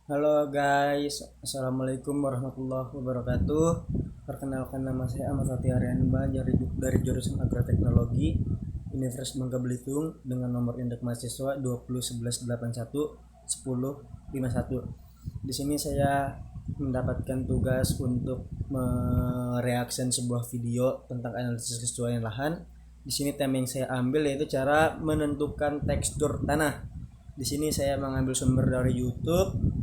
Halo guys, Assalamualaikum warahmatullahi wabarakatuh. Perkenalkan, nama saya Ahmad Fatih Aryanba dari jurusan Agroteknologi Universitas Bangka Belitung dengan nomor indeks mahasiswa 2011811051. Di sini saya mendapatkan tugas untuk mereaksi sebuah video tentang analisis kesesuaian lahan. Di sini tema yang saya ambil yaitu cara menentukan tekstur tanah. Di sini saya mengambil sumber dari YouTube,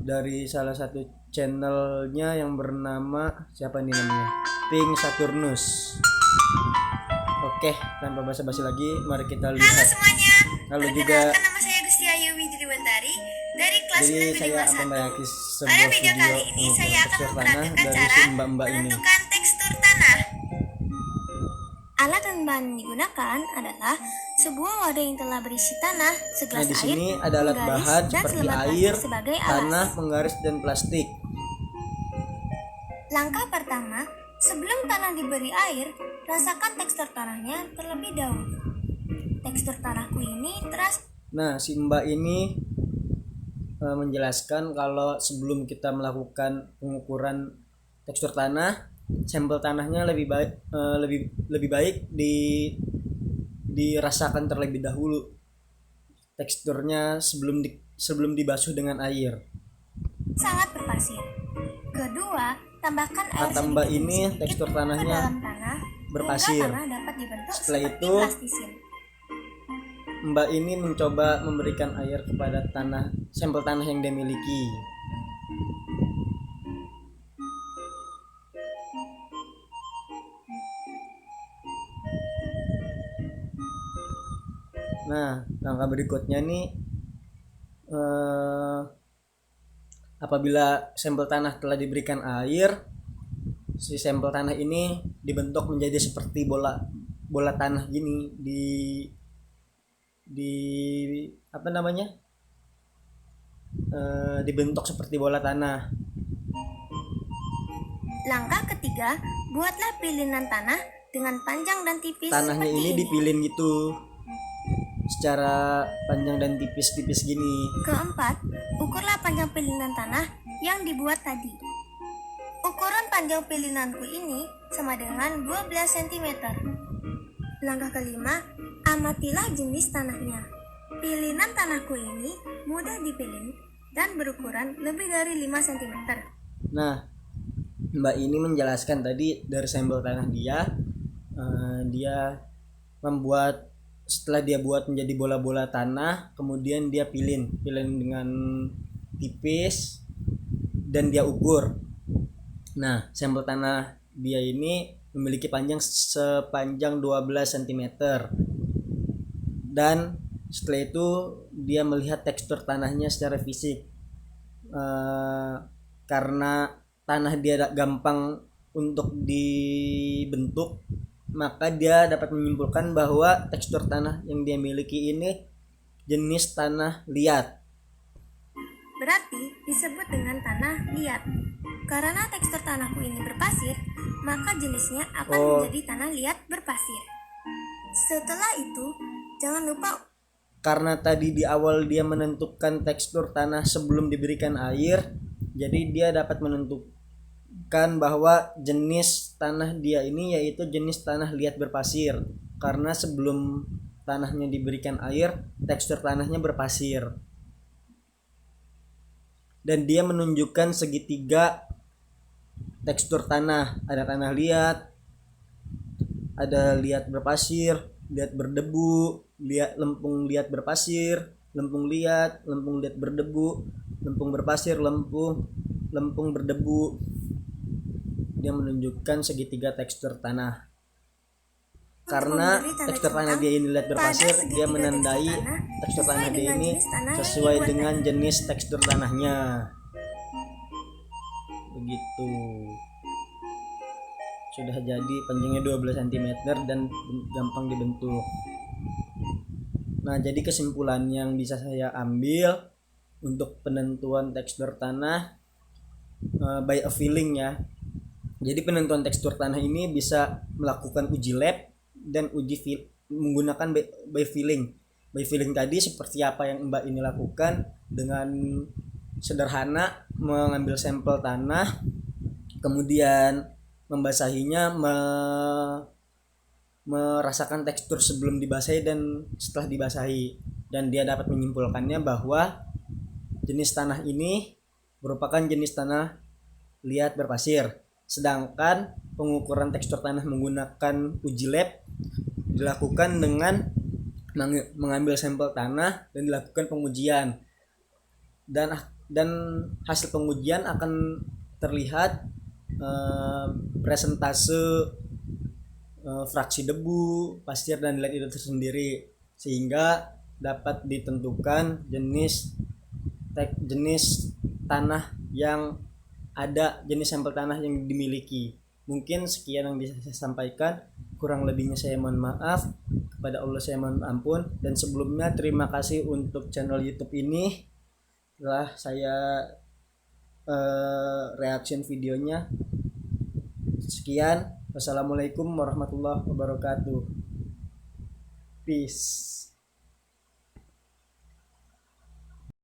dari salah satu channelnya yang bernama siapa nih namanya, Pink Saturnus. Oke, tanpa basa-basi lagi, mari kita lihat. Halo semuanya. Halo juga. Perkenalkan, nama saya Gusti Ayu Widriwantari dari kelas Jadi 9 saya Bidik akan 1. mereaksi Pada sebuah video video kali ini saya akan tekstur tanah memperhatikan dari cara si mbak-mbak ini. menentukan tekstur tanah. Alat dan bahan yang digunakan adalah sebuah wadah yang telah berisi tanah, Nah, segelas di air, sini ada alat penggaris, bahan dan seperti selembar air, plastik sebagai tanah, alas. penggaris, dan plastik. Langkah pertama, sebelum tanah diberi air, rasakan tekstur tanahnya terlebih dahulu. Tekstur tanahku ini terasa. Nah, si mbak ini menjelaskan kalau sebelum kita melakukan pengukuran tekstur tanah, sampel tanahnya lebih baik dirasakan terlebih dahulu teksturnya sebelum dibasuh dengan air. Sangat berpasir. Kedua, tambahkan air Kata mbak sedikit ini demi sedikit tekstur ke tanahnya dalam tanah berpasir. hingga tanah dapat dibentuk Setelah seperti itu, plastisin. mbak ini mencoba memberikan air kepada sampel tanah yang dia miliki. Nah, langkah berikutnya nih, apabila sampel tanah telah diberikan air, si sampel tanah ini dibentuk menjadi seperti bola tanah gini di apa namanya, dibentuk seperti bola tanah. Langkah ketiga, buatlah pilihan tanah dengan panjang dan tipis Tanahnya seperti ini ini. dipilin gitu secara panjang dan tipis-tipis gini. Keempat, ukurlah panjang pilihan tanah yang dibuat tadi. Ukuran panjang pilihanku ini sama dengan 12 cm. Langkah kelima, amatilah jenis tanahnya. Pilihan tanahku ini mudah dipilih dan berukuran lebih dari 5 cm. Nah, mbak ini menjelaskan tadi dari sampel tanah dia membuat, setelah dia buat menjadi bola-bola tanah, kemudian dia pilin dengan tipis dan dia ukur. Nah, sampel tanah dia ini memiliki sepanjang 12 cm. Dan setelah itu dia melihat tekstur tanahnya secara fisik. Karena tanah dia gampang untuk dibentuk, maka dia dapat menyimpulkan bahwa tekstur tanah yang dia miliki ini jenis tanah liat. Berarti disebut dengan tanah liat. Karena tekstur tanahku ini berpasir, maka jenisnya akan menjadi tanah liat berpasir. Setelah itu, jangan lupa, karena tadi di awal dia menentukan tekstur tanah sebelum diberikan air, jadi dia dapat menentukan bahwa jenis tanah dia ini yaitu jenis tanah liat berpasir, karena sebelum tanahnya diberikan air, tekstur tanahnya berpasir. Dan dia menunjukkan segitiga tekstur tanah, ada tanah liat, ada liat berpasir, liat berdebu, lempung liat berpasir, lempung liat berdebu, lempung berpasir, lempung berdebu. Dia menunjukkan segitiga tekstur tanah. Karena tekstur tanah dia ini liat berpasir, dia menandai tekstur tanah dia ini sesuai dengan jenis tekstur tanahnya. Begitu. Sudah jadi panjangnya 12 cm dan gampang dibentuk. Nah, jadi kesimpulan yang bisa saya ambil untuk penentuan tekstur tanah by a feeling ya. Jadi penentuan tekstur tanah ini bisa melakukan uji lab dan menggunakan by feeling. By feeling tadi seperti apa yang Mbak ini lakukan dengan sederhana, mengambil sampel tanah, kemudian membasahinya, merasakan tekstur sebelum dibasahi dan setelah dibasahi, dan dia dapat menyimpulkannya bahwa jenis tanah ini merupakan jenis tanah liat berpasir. Sedangkan pengukuran tekstur tanah menggunakan uji lab dilakukan dengan mengambil sampel tanah dan dilakukan pengujian, dan hasil pengujian akan terlihat presentase fraksi debu, pasir dan liat itu tersendiri, sehingga dapat ditentukan jenis tanah yang ada, jenis sampel tanah yang dimiliki. Mungkin sekian yang bisa saya sampaikan, kurang lebihnya saya mohon maaf, kepada Allah saya mohon ampun. Dan sebelumnya terima kasih untuk channel YouTube ini telah saya reaction videonya. Sekian, wassalamualaikum warahmatullahi wabarakatuh. Peace.